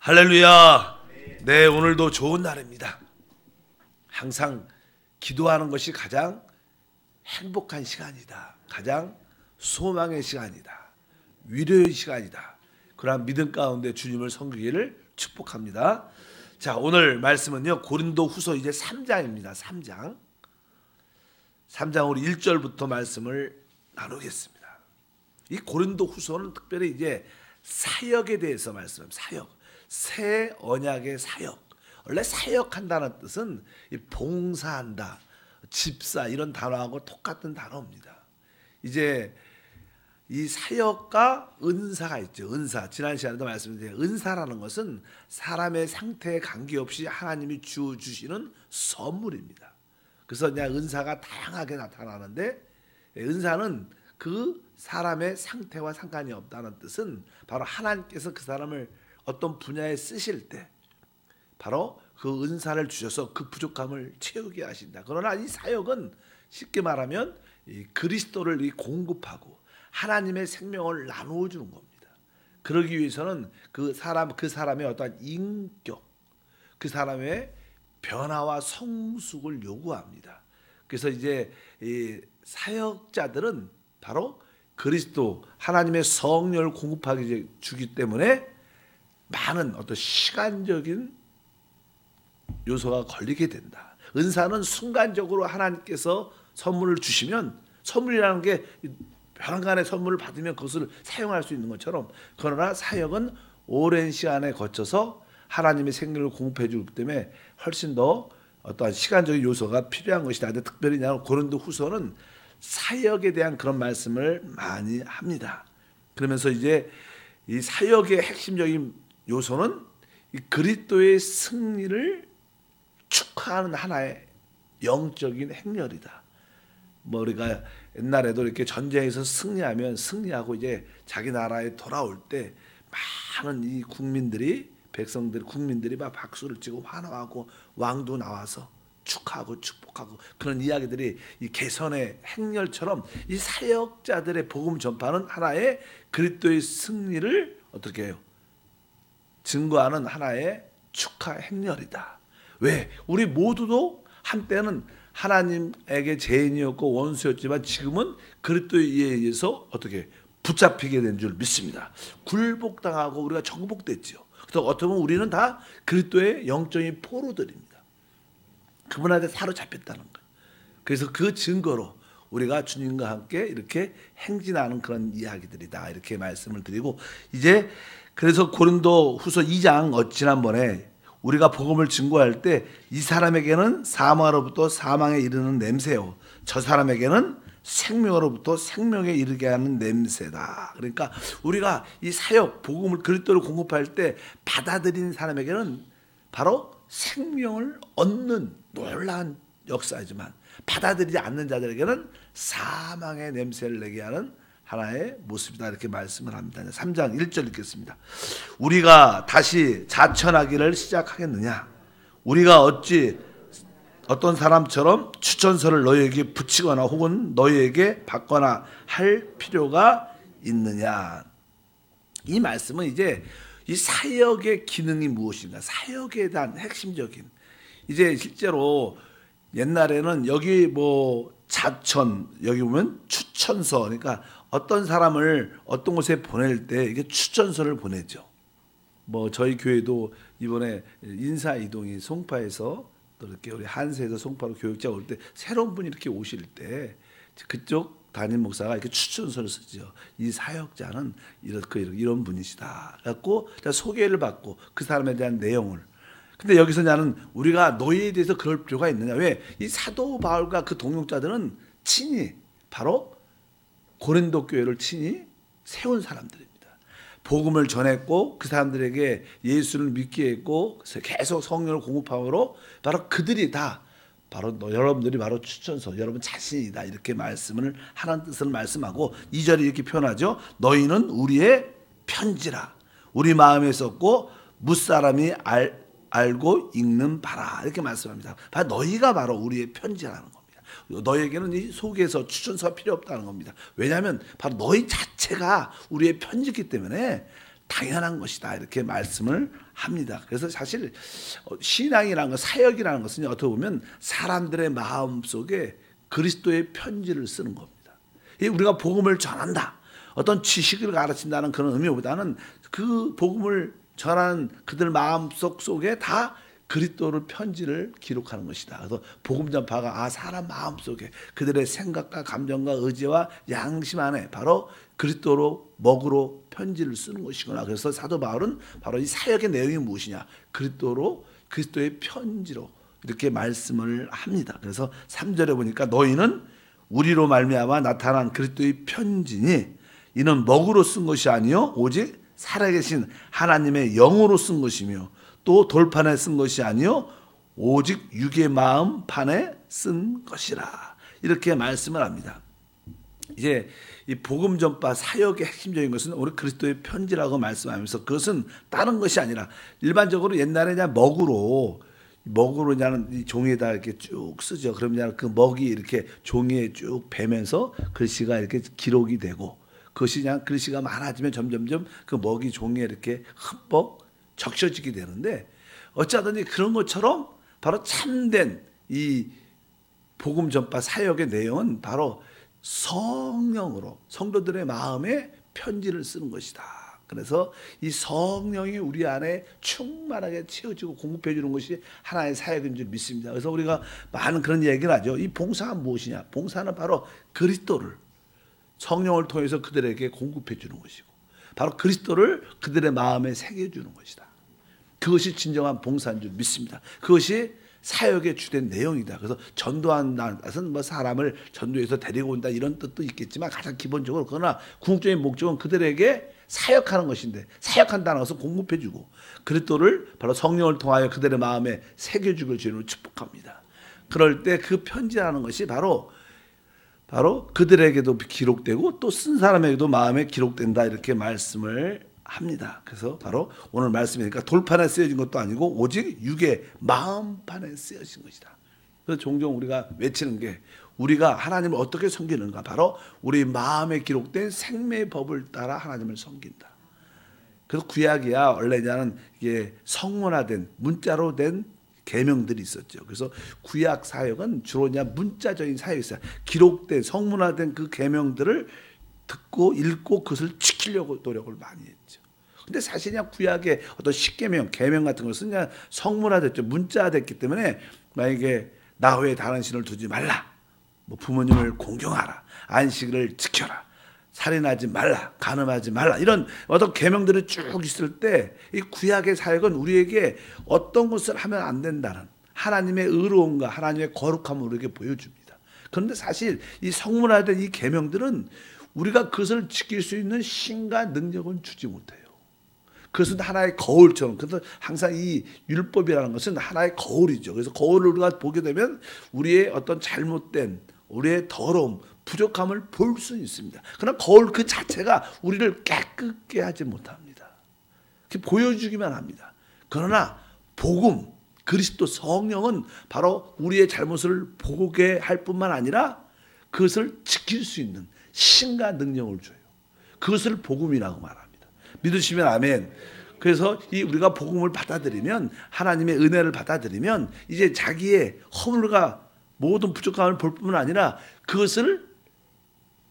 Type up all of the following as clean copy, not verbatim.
할렐루야. 네, 오늘도 좋은 날입니다. 항상 기도하는 것이 가장 행복한 시간이다. 가장 소망의 시간이다. 위로의 시간이다. 그러한 믿음 가운데 주님을 섬기기를 축복합니다. 자, 오늘 말씀은요, 고린도 후서 이제 3장입니다. 3장 우리 1절부터 말씀을 나누겠습니다. 이 고린도 후서는 특별히 이제 사역에 대해서 말씀합니다. 사역. 새 언약의 사역. 원래 사역한다는 뜻은 봉사한다, 집사 이런 단어하고 똑같은 단어입니다. 이제 이 사역과 은사가 있죠. 은사. 지난 시간에도 말씀드렸는데 은사라는 것은 사람의 상태에 관계없이 하나님이 주시는 선물입니다. 그래서 그냥 은사가 다양하게 나타나는데 은사는 그 사람의 상태와 상관이 없다는 뜻은 바로 하나님께서 그 사람을 어떤 분야에 쓰실 때 바로 그 은사를 주셔서 그 부족함을 채우게 하신다. 그러나 이 사역은 쉽게 말하면 이 그리스도를 공급하고 하나님의 생명을 나누어 주는 겁니다. 그러기 위해서는 그 사람의 어떤 인격, 그 사람의 변화와 성숙을 요구합니다. 그래서 이제 이 사역자들은 바로 그리스도 하나님의 성령을 공급하기 주기 때문에 많은 어떤 시간적인 요소가 걸리게 된다. 은사는 순간적으로 하나님께서 선물을 주시면, 선물이라는 게 변한간의 선물을 받으면 그것을 사용할 수 있는 것처럼, 그러나 사역은 오랜 시간에 거쳐서 하나님의 생명을 공급해 주기 때문에 훨씬 더 어떠한 시간적인 요소가 필요한 것이다. 근데 특별히 고린도 후서는 사역에 대한 그런 말씀을 많이 합니다. 그러면서 이제 이 사역의 핵심적인 요소는 이 그리스도의 승리를 축하하는 하나의 영적인 행렬이다. 뭐 우리가 옛날에도 이렇게 전쟁에서 승리하고 이제 자기 나라에 돌아올 때 많은 이 국민들이 막 박수를 치고 환호하고 왕도 나와서 축하하고 축복하고 그런 이야기들이 이 개선의 행렬처럼 이 사역자들의 복음 전파는 하나의 그리스도의 승리를 어떻게 해요? 증거하는 하나의 축하 행렬이다. 왜? 우리 모두도 한때는 하나님에게 죄인이었고 원수였지만 지금은 그리스도에 의해서 어떻게 붙잡히게 된 줄 믿습니다. 굴복당하고 우리가 정복됐죠. 그래서 어떻게 보면 우리는 다 그리스도의 영적인 포로들입니다. 그분한테 사로잡혔다는 거예요. 그래서 그 증거로 우리가 주님과 함께 이렇게 행진하는 그런 이야기들이다. 이렇게 말씀을 드리고 이제 그래서 고린도 후서 2장 지난번에 우리가 복음을 증거할 때 이 사람에게는 사망으로부터 사망에 이르는 냄새요, 저 사람에게는 생명으로부터 생명에 이르게 하는 냄새다. 그러니까 우리가 이 사역, 복음을 그리스도를 공급할 때 받아들이는 사람에게는 바로 생명을 얻는 놀라운 역사이지만 받아들이지 않는 자들에게는 사망의 냄새를 내게 하는 하나의 모습이다. 이렇게 말씀을 합니다. 3장 1절 읽겠습니다. 우리가 다시 자천하기를 시작하겠느냐? 우리가 어찌 어떤 사람처럼 추천서를 너희에게 붙이거나 혹은 너희에게 받거나 할 필요가 있느냐? 이 말씀은 이제 이 사역의 기능이 무엇인가? 사역에 대한 핵심적인, 이제 실제로 옛날에는 여기 뭐 자천, 여기 보면 추천서, 그러니까 어떤 사람을 어떤 곳에 보낼 때 이게 추천서를 보내죠. 뭐 저희 교회도 이번에 인사 이동이 송파에서 또 이렇게 우리 한세에서 송파로 교육자 올 때 새로운 분이 이렇게 오실 때 그쪽 담임 목사가 이렇게 추천서를 쓰죠. 이 사역자는 이런 분이시다. 그래갖고 소개를 받고 그 사람에 대한 내용을. 근데 여기서 나는 우리가 너희에 대해서 그럴 필요가 있느냐? 왜? 이 사도 바울과 그 동역자들은 친히 바로 고린도 교회를 친히 세운 사람들입니다. 복음을 전했고 그 사람들에게 예수를 믿게 했고 계속 성령을 공급함으로 바로 그들이 다 바로 여러분들이 바로 추천서, 여러분 자신이다. 이렇게 말씀을 하나님 뜻을 말씀하고 2절에 이렇게 표현하죠. 너희는 우리의 편지라. 우리 마음에 썼고 무사람이 알고 읽는 바라. 이렇게 말씀합니다. 바로 너희가 바로 우리의 편지라는 겁니다. 너희에게는 이 속에서 추천서가 필요 없다는 겁니다. 왜냐하면 바로 너희 자체가 우리의 편지이기 때문에 당연한 것이다 이렇게 말씀을 합니다. 그래서 사실 신앙이라는 것, 사역이라는 것은 어떻게 보면 사람들의 마음 속에 그리스도의 편지를 쓰는 겁니다. 우리가 복음을 전한다, 어떤 지식을 가르친다는 그런 의미보다는 그 복음을 전하는 그들 마음속 속에 다 그리스도를 편지를 기록하는 것이다. 그래서 복음 전파가 사람 마음속에 그들의 생각과 감정과 의지와 양심 안에 바로 그리스도로 먹으로 편지를 쓰는 것이구나. 그래서 사도 바울은 바로 이 사역의 내용이 무엇이냐, 그리스도의 편지로 이렇게 말씀을 합니다. 그래서 3절에 보니까 너희는 우리로 말미암아 나타난 그리스도의 편지니 이는 먹으로 쓴 것이 아니요 오직 살아계신 하나님의 영으로 쓴 것이며 또 돌판에 쓴 것이 아니요 오직 육의 마음 판에 쓴 것이라 이렇게 말씀을 합니다. 이제 이 복음 전파 사역의 핵심적인 것은 우리 그리스도의 편지라고 말씀하면서 그것은 다른 것이 아니라 일반적으로 옛날에 그냥 먹으로 그냥 종이에다 이렇게 쭉 쓰죠. 그러면 그 먹이 이렇게 종이에 쭉 배면서 글씨가 이렇게 기록이 되고 그것이 그냥 글씨가 많아지면 점점점 그 먹이 종이에 이렇게 흠뻑 적셔지게 되는데 어쩌든지 그런 것처럼 바로 참된 이 복음 전파 사역의 내용은 바로 성령으로 성도들의 마음에 편지를 쓰는 것이다. 그래서 이 성령이 우리 안에 충만하게 채워지고 공급해 주는 것이 하나의 사역인 줄 믿습니다. 그래서 우리가 많은 그런 얘기를 하죠. 이 봉사가 무엇이냐? 봉사는 바로 그리스도를 성령을 통해서 그들에게 공급해 주는 것이고 바로 그리스도를 그들의 마음에 새겨 주는 것이다. 그것이 진정한 봉사인 줄 믿습니다. 그것이 사역의 주된 내용이다. 그래서 전도한다는 뜻은 사람을 전도해서 데리고 온다 이런 뜻도 있겠지만 가장 기본적으로 그러나 궁극적인 목적은 그들에게 사역하는 것인데 사역한다는 것은 공급해주고 그리스도를 바로 성령을 통하여 그들의 마음에 새겨주길 주님으로 축복합니다. 그럴 때 그 편지라는 것이 바로 그들에게도 기록되고 또 쓴 사람에게도 마음에 기록된다 이렇게 말씀을 합니다. 그래서 바로 오늘 말씀이니까 돌판에 쓰여진 것도 아니고 오직 육의 마음판에 쓰여진 것이다. 그래서 종종 우리가 외치는 게 우리가 하나님을 어떻게 섬기는가, 바로 우리 마음에 기록된 생명의 법을 따라 하나님을 섬긴다. 그래서 구약이야 원래는 이게 성문화된 문자로 된 계명들이 있었죠. 그래서 구약 사역은 주로 그냥 문자적인 사역이었어요. 기록된 성문화된 그 계명들을 듣고 읽고 그것을 지키려고 노력을 많이 했죠. 근데 사실 그냥 구약의 어떤 십계명, 계명 같은 것은 그냥 성문화됐죠. 문자됐기 때문에 만약에 나 외에 다른 신을 두지 말라, 부모님을 공경하라, 안식일을 지켜라, 살인하지 말라, 간음하지 말라, 이런 어떤 계명들이 쭉 있을 때 이 구약의 사역은 우리에게 어떤 것을 하면 안 된다는 하나님의 의로움과 하나님의 거룩함을 우리에게 보여줍니다. 그런데 사실 이 성문화된 이 계명들은 우리가 그것을 지킬 수 있는 힘과 능력은 주지 못해요. 그것은 하나의 거울처럼. 그래서 항상 이 율법이라는 것은 하나의 거울이죠. 그래서 거울을 우리가 보게 되면 우리의 어떤 잘못된, 우리의 더러움, 부족함을 볼 수 있습니다. 그러나 거울 그 자체가 우리를 깨끗게 하지 못합니다. 보여주기만 합니다. 그러나 복음, 그리스도 성령은 바로 우리의 잘못을 보게 할 뿐만 아니라 그것을 지킬 수 있는 신과 능력을 줘요. 그것을 복음이라고 말합니다. 믿으시면 아멘. 그래서 우리가 복음을 받아들이면, 하나님의 은혜를 받아들이면 이제 자기의 허물과 모든 부족함을 볼 뿐만 아니라 그것을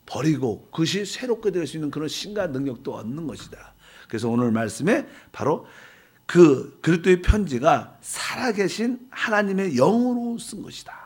버리고 그것이 새롭게 될 수 있는 그런 신과 능력도 얻는 것이다. 그래서 오늘 말씀에 바로 그 그리스도의 편지가 살아계신 하나님의 영으로 쓴 것이다.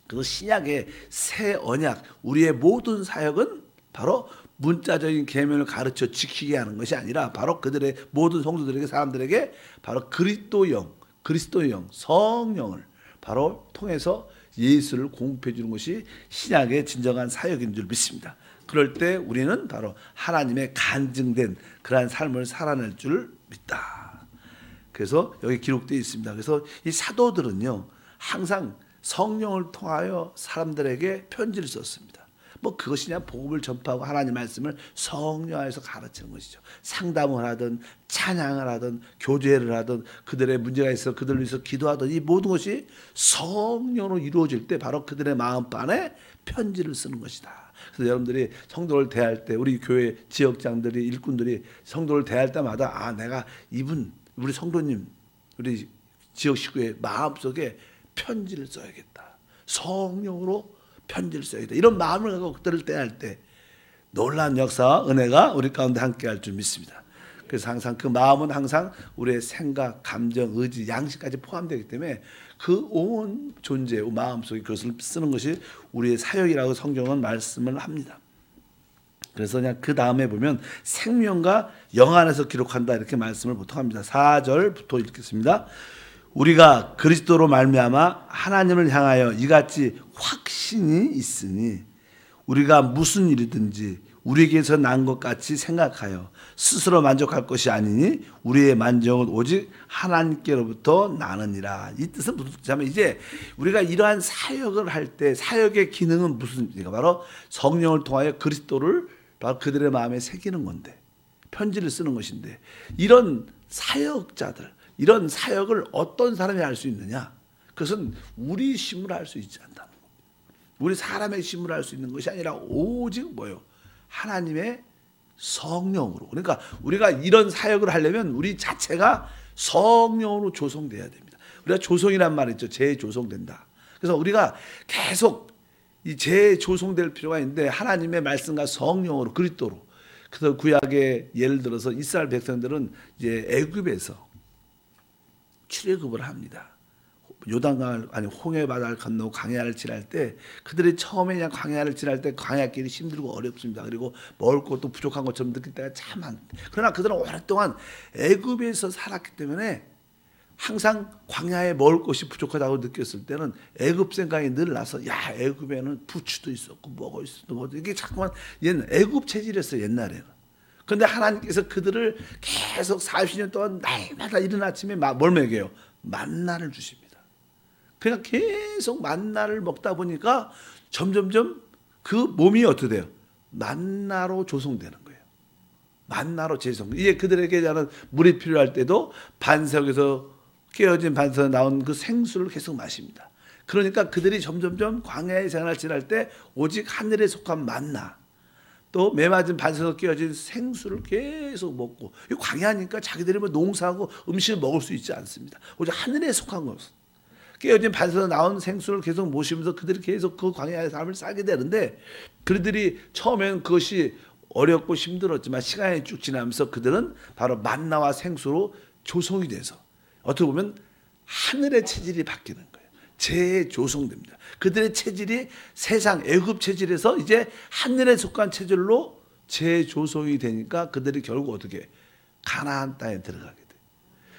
그래서 신약의 새 언약, 우리의 모든 사역은 바로 문자적인 계명을 가르쳐 지키게 하는 것이 아니라 바로 그들의 모든 성도들에게, 사람들에게 바로 그리스도의 영, 성령을 바로 통해서 예수를 공급해 주는 것이 신약의 진정한 사역인 줄 믿습니다. 그럴 때 우리는 바로 하나님의 간증된 그러한 삶을 살아낼 줄 믿다. 그래서 여기 기록되어 있습니다. 그래서 이 사도들은요 항상 성령을 통하여 사람들에게 편지를 썼습니다. 뭐 그것이냐 복음을 전파하고 하나님 말씀을 성령 안에서 가르치는 것이죠. 상담을 하든 찬양을 하든 교제를 하든 그들의 문제가 있어 그들을 위해서 기도하든 이 모든 것이 성령으로 이루어질 때 바로 그들의 마음판에 편지를 쓰는 것이다. 그래서 여러분들이 성도를 대할 때 우리 교회 지역장들이 일꾼들이 성도를 대할 때마다 아 내가 이분 우리 성도님 우리 지역 식구의 마음속에 편지를 써야겠다. 성령으로 편지를 써야겠다. 이런 마음을 갖고 그들을 대할 때 놀라운 역사와 은혜가 우리 가운데 함께할 줄 믿습니다. 그래서 항상 그 마음은 항상 우리의 생각, 감정, 의지, 양식까지 포함되기 때문에 그 온 존재, 마음속에 그것을 쓰는 것이 우리의 사역이라고 성경은 말씀을 합니다. 그래서 그냥 그 다음에 보면 생명과 영 안에서 기록한다 이렇게 말씀을 보통 합니다. 4절부터 읽겠습니다. 우리가 그리스도로 말미암아 하나님을 향하여 이같이 확신이 있으니 우리가 무슨 일이든지 우리에게서 난 것 같이 생각하여 스스로 만족할 것이 아니니 우리의 만족은 오직 하나님께로부터 나느니라. 이 뜻은 무슨 뜻이냐면 이제 우리가 이러한 사역을 할 때 사역의 기능은 무슨 뜻인가? 바로 성령을 통하여 그리스도를 바로 그들의 마음에 새기는 건데 편지를 쓰는 것인데 이런 사역자들 이런 사역을 어떤 사람이 할 수 있느냐? 그것은 우리 힘으로 할 수 있지 않다는 겁니다. 우리 사람의 힘으로 할 수 있는 것이 아니라 오직 뭐예요? 하나님의 성령으로. 그러니까 우리가 이런 사역을 하려면 우리 자체가 성령으로 조성돼야 됩니다. 우리가 조성이란 말 있죠. 재조성된다. 그래서 우리가 계속 이 재조성될 필요가 있는데 하나님의 말씀과 성령으로 그리스도로. 그래서 구약의 예를 들어서 이스라엘 백성들은 이제 애굽에서 출애굽을 합니다. 요단강을 아니 홍해 바다를 건너고 광야를 지날 때 그들이 처음에 그냥 광야를 지날 때 광야길이 힘들고 어렵습니다. 그리고 먹을 것도 부족한 것처럼 느낄 때가 참 많. 그러나 그들은 오랫동안 애굽에서 살았기 때문에 항상 광야에 먹을 것이 부족하다고 느꼈을 때는 애굽 생각이 늘 나서 야 애굽에는 부추도 있었고 뭐가 있었고 뭐 이게 자꾸만 얘는 애굽 체질이었어요 옛날에는. 그런데 하나님께서 그들을 계속 40년 동안 날마다 이른 아침에 뭘 먹여요? 만나를 주십니다. 그러니까 계속 만나를 먹다 보니까 점점점 그 몸이 어떻게 돼요? 만나로 조성되는 거예요. 만나로 재성. 이제 그들에게 자는 물이 필요할 때도 반석에서 깨어진 반석에서 나온 그 생수를 계속 마십니다. 그러니까 그들이 점점점 광야의 생활을 지날 때 오직 하늘에 속한 만나 또 매맞은 반석에서 깨어진 생수를 계속 먹고 이 광야니까 자기들이 뭐 농사하고 음식을 먹을 수 있지 않습니다. 오직 하늘에 속한 것은 깨어진 반석에서 나온 생수를 계속 모시면서 그들이 계속 그 광야의 삶을 살게 되는데 그들이 처음에는 그것이 어렵고 힘들었지만 시간이 쭉 지나면서 그들은 바로 만나와 생수로 조성이 돼서 어떻게 보면 하늘의 체질이 바뀌는 거예요. 재조성됩니다. 그들의 체질이 세상 애굽 체질에서 이제 하늘에 속한 체질로 재조성이 되니까 그들이 결국 어떻게 가나안 땅에 들어가게 돼요.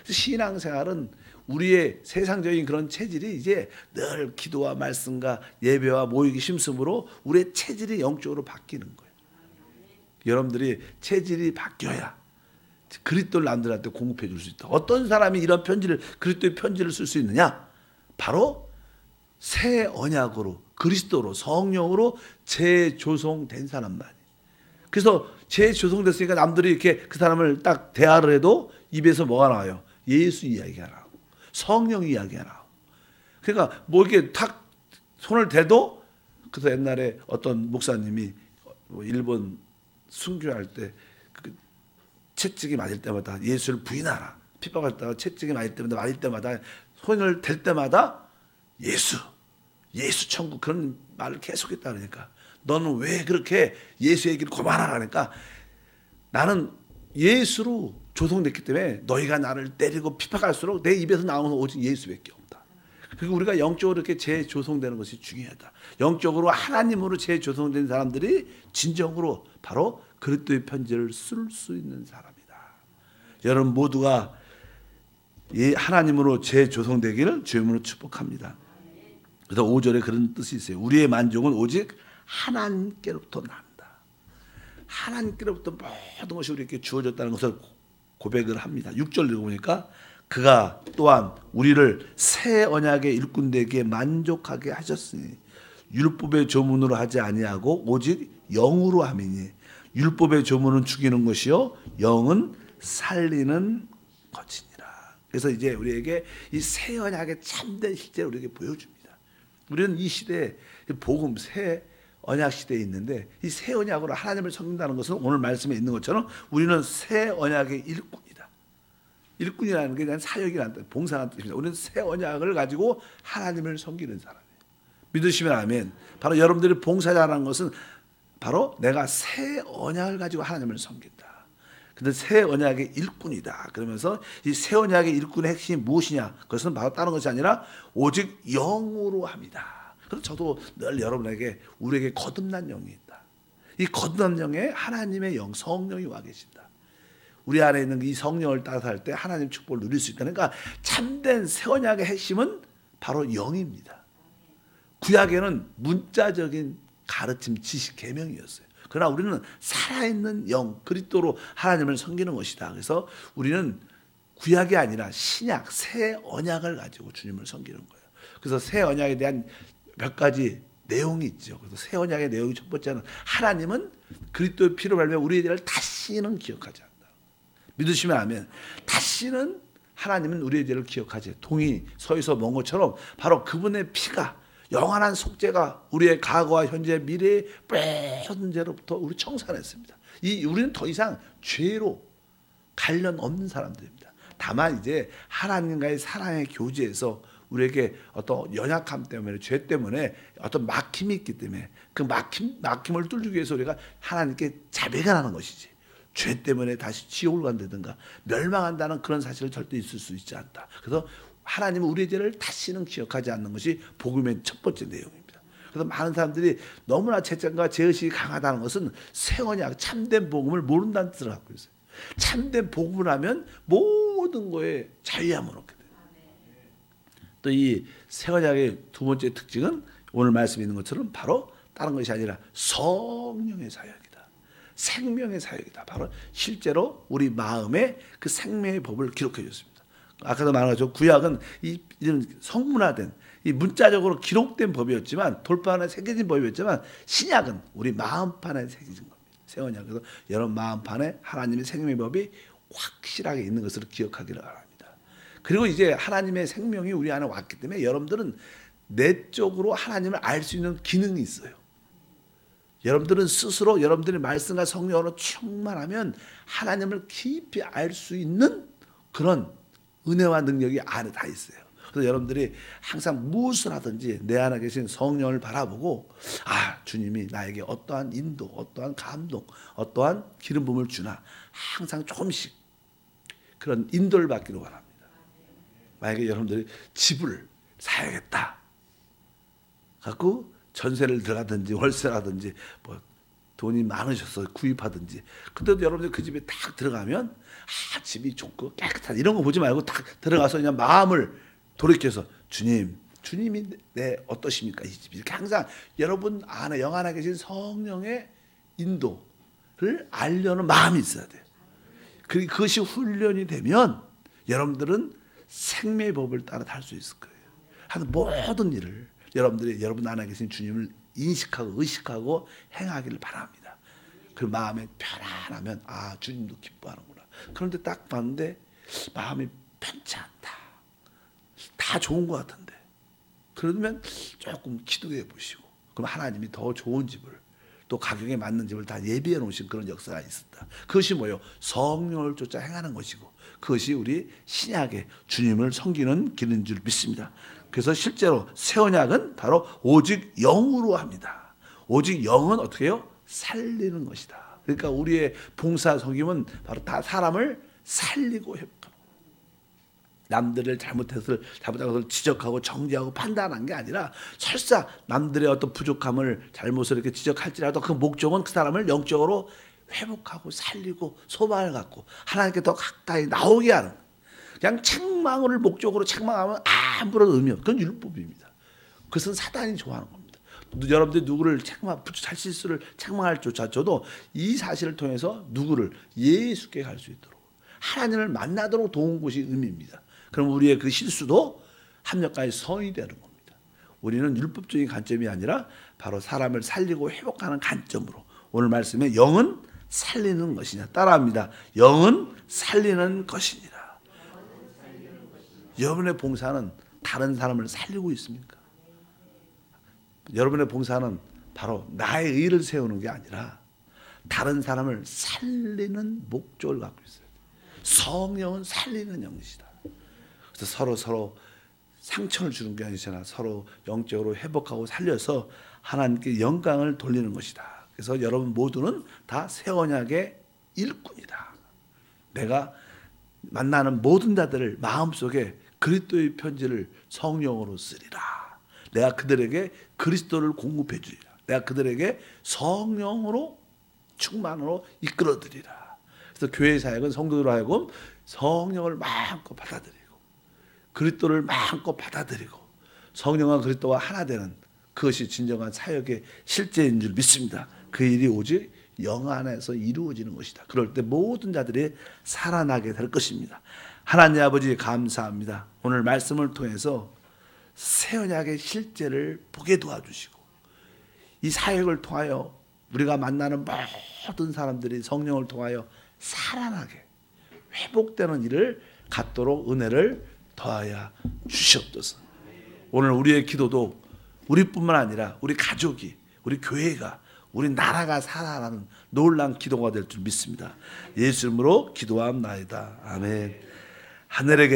신앙생활은 우리의 세상적인 그런 체질이 이제 늘 기도와 말씀과 예배와 모이기 심씀으로 우리의 체질이 영적으로 바뀌는 거예요. 여러분들이 체질이 바뀌어야 그리스도를 남들한테 공급해 줄 수 있다. 어떤 사람이 이런 편지를 그리스도의 편지를 쓸 수 있느냐? 바로 새 언약으로 그리스도로 성령으로 재조성된 사람만. 그래서 재조성됐으니까 남들이 이렇게 그 사람을 딱 대화를 해도 입에서 뭐가 나와요? 예수 이야기가 나오고 성령 이야기가 나오고. 그러니까 뭐 이렇게 탁 손을 대도 그래서 옛날에 어떤 목사님이 일본 순교할 때 그 채찍이 맞을 때마다 예수를 부인하라. 핍박할 때마다 채찍이 맞을 때마다 손을 댈 때마다 예수 천국 그런 말을 계속했다 그러니까 너는 왜 그렇게 예수 얘기를 그만하라니까 나는 예수로 조성됐기 때문에 너희가 나를 때리고 핍박할수록 내 입에서 나오는 오직 예수밖에 없다. 그리고 우리가 영적으로 이렇게 재조성되는 것이 중요하다. 영적으로 하나님으로 재조성된 사람들이 진정으로 바로 그리스도의 편지를 쓸 수 있는 사람이다. 여러분 모두가 하나님으로 재조성되기를 주님으로 축복합니다. 그래서 5절에 그런 뜻이 있어요. 우리의 만족은 오직 하나님께로부터 난다. 하나님께로부터 모든 것이 우리에게 주어졌다는 것을 고백을 합니다. 6절 읽어보니까 그가 또한 우리를 새 언약의 일꾼되게 만족하게 하셨으니 율법의 조문으로 하지 아니하고 오직 영으로 함이니 율법의 조문은 죽이는 것이요 영은 살리는 것이니라. 그래서 이제 우리에게 이 새 언약의 참된 실제를 우리에게 보여줍니다. 우리는 이 시대에 복음 새 언약 시대에 있는데 이 새 언약으로 하나님을 섬긴다는 것은 오늘 말씀에 있는 것처럼 우리는 새 언약의 일꾼이다. 일꾼이라는 게 그냥 사역이라는 뜻, 봉사라는 뜻입니다. 우리는 새 언약을 가지고 하나님을 섬기는 사람이에요. 믿으시면 아멘. 바로 여러분들이 봉사자라는 것은 바로 내가 새 언약을 가지고 하나님을 섬긴다. 근데 새 언약의 일꾼이다. 그러면서 이 새 언약의 일꾼의 핵심이 무엇이냐? 그것은 바로 다른 것이 아니라 오직 영으로 합니다. 그래서 저도 늘 여러분에게 우리에게 거듭난 영이 있다. 이 거듭난 영에 하나님의 영, 성령이 와 계신다. 우리 안에 있는 이 성령을 따라 살 때 하나님 축복을 누릴 수 있다. 그러니까 참된 새 언약의 핵심은 바로 영입니다. 구약에는 문자적인 가르침, 지식, 계명이었어요. 그러나 우리는 살아있는 영, 그리스도로 하나님을 섬기는 것이다. 그래서 우리는 구약이 아니라 신약, 새 언약을 가지고 주님을 섬기는 거예요. 그래서 새 언약에 대한 몇 가지 내용이 있죠. 그래서 새 언약의 내용이 첫 번째는 하나님은 그리스도의 피로 말미암아 우리의 죄를 다시는 기억하지 않는다. 믿으시면 아멘. 다시는 하나님은 우리의 죄를 기억하지. 동이 서에서 먼 것처럼 바로 그분의 피가 영원한 속죄가 우리의 과거와 현재 미래의 모든 죄로부터 우리 청산했습니다. 우리는 더 이상 죄로 관련 없는 사람들입니다. 다만 이제 하나님과의 사랑의 교제에서 우리에게 어떤 연약함 때문에 죄 때문에 어떤 막힘이 있기 때문에 그 막힘을 뚫기 위해서 우리가 하나님께 자백을 하는 것이지. 죄 때문에 다시 지옥을 간다든가 멸망한다는 그런 사실을 절대 있을 수 있지 않다. 그래서 하나님은 우리의 죄를 다시는 기억하지 않는 것이 복음의 첫 번째 내용입니다. 그래서 많은 사람들이 너무나 죄책과 죄의식이 강하다는 것은 새 언약, 참된 복음을 모른다는 뜻을 갖고 있어요. 참된 복음을 하면 모든 거에 자유함을 얻게 돼요. 또 이 새 언약의 두 번째 특징은 오늘 말씀에 있는 것처럼 바로 다른 것이 아니라 성령의 사역이다. 생명의 사역이다. 바로 실제로 우리 마음에 그 생명의 법을 기록해 줬습니다. 아까도 말한 것처럼 구약은 이런 성문화된 이 문자적으로 기록된 법이었지만 돌판에 새겨진 법이었지만 신약은 우리 마음판에 새겨진 겁니다. 새 언약. 그래서 여러분 마음판에 하나님의 생명의 법이 확실하게 있는 것을 기억하기를 바랍니다. 그리고 이제 하나님의 생명이 우리 안에 왔기 때문에 여러분들은 내적으로 하나님을 알 수 있는 기능이 있어요. 여러분들은 스스로 여러분들의 말씀과 성령으로 충만하면 하나님을 깊이 알 수 있는 그런 은혜와 능력이 안에 다 있어요. 그래서 여러분들이 항상 무엇을 하든지 내 안에 계신 성령을 바라보고 주님이 나에게 어떠한 인도, 어떠한 감동, 어떠한 기름 부음을 주나 항상 조금씩 그런 인도를 받기를 바랍니다. 만약에 여러분들이 집을 사야겠다 갖고 전세를 들어가든지 월세라든지 뭐 돈이 많으셔서 구입하든지 근데도 여러분들 그 집에 딱 들어가면 집이 좋고 깨끗한 이런 거 보지 말고 딱 들어가서 그냥 마음을 돌이켜서 주님이 내 어떠십니까 이 집 이렇게 항상 여러분 안에 영 안에 계신 성령의 인도를 알려는 마음이 있어야 돼요. 그것이 훈련이 되면 여러분들은 생명의 법을 따라 할 수 있을 거예요. 하는 모든 일을 여러분들이 여러분 안에 계신 주님을 인식하고 의식하고 행하기를 바랍니다. 그 마음에 편안하면 주님도 기뻐하는구나. 그런데 딱 봤는데 마음이 편치 않다. 다 좋은 것 같은데. 그러면 조금 기도해 보시고 그럼 하나님이 더 좋은 집을 또 가격에 맞는 집을 다 예비해 놓으신 그런 역사가 있었다. 그것이 뭐예요? 성령을 쫓아 행하는 것이고 그것이 우리 신약의 주님을 섬기는 길인 줄 믿습니다. 그래서 실제로 새 언약은 바로 오직 영으로 합니다. 오직 영은 어떻게 해요? 살리는 것이다. 그러니까 우리의 봉사 섬김은 바로 다 사람을 살리고 회복하는 거예요. 남들을 잘못한 것을 지적하고 정죄하고 판단한 게 아니라 설사 남들의 어떤 부족함을 잘못을 이렇게 지적할지라도 그 목적은 그 사람을 영적으로 회복하고 살리고 소망을 갖고 하나님께 더 가까이 나오게 하는 그냥 책망을 목적으로 책망하면 아무런 의미 없어요. 그건 율법입니다. 그것은 사단이 좋아하는 겁니다. 여러분들이 누구를 잘실수를 책망할 조차도 이 사실을 통해서 누구를 예수께 갈 수 있도록 하나님을 만나도록 도운 것이 의미입니다. 그럼 우리의 그 실수도 합력까지 성이 되는 겁니다. 우리는 율법적인 관점이 아니라 바로 사람을 살리고 회복하는 관점으로 오늘 말씀에 영은 살리는 것이냐 따라합니다. 영은 살리는 것이니라. 여러분의 봉사는 다른 사람을 살리고 있습니까? 여러분의 봉사는 바로 나의 의를 세우는 게 아니라 다른 사람을 살리는 목적을 갖고 있어요. 성령은 살리는 영이시다. 그래서 서로 상처를 주는 게 아니잖아. 서로 영적으로 회복하고 살려서 하나님께 영광을 돌리는 것이다. 그래서 여러분 모두는 다 새 언약의 일꾼이다. 내가 만나는 모든 자들을 마음속에 그리스도의 편지를 성령으로 쓰리라. 내가 그들에게 그리스도를 공급해 주리라. 내가 그들에게 성령으로 충만으로 이끌어 드리라. 그래서 교회 사역은 성도들로 하여금 성령을 마음껏 받아들이고 그리스도를 마음껏 받아들이고 성령과 그리스도가 하나 되는 그것이 진정한 사역의 실제인 줄 믿습니다. 그 일이 오직 영 안에서 이루어지는 것이다. 그럴 때 모든 자들이 살아나게 될 것입니다. 하나님 아버지 감사합니다. 오늘 말씀을 통해서 새 언약의 실제를 보게 도와주시고 이 사역을 통하여 우리가 만나는 모든 사람들이 성령을 통하여 살아나게 회복되는 일을 갖도록 은혜를 더하여 주시옵소서. 오늘 우리의 기도도 우리뿐만 아니라 우리 가족이, 우리 교회가, 우리 나라가 살아나는 놀라운 기도가 될 줄 믿습니다. 예수 이름으로 기도함나이다. 아멘. 하늘에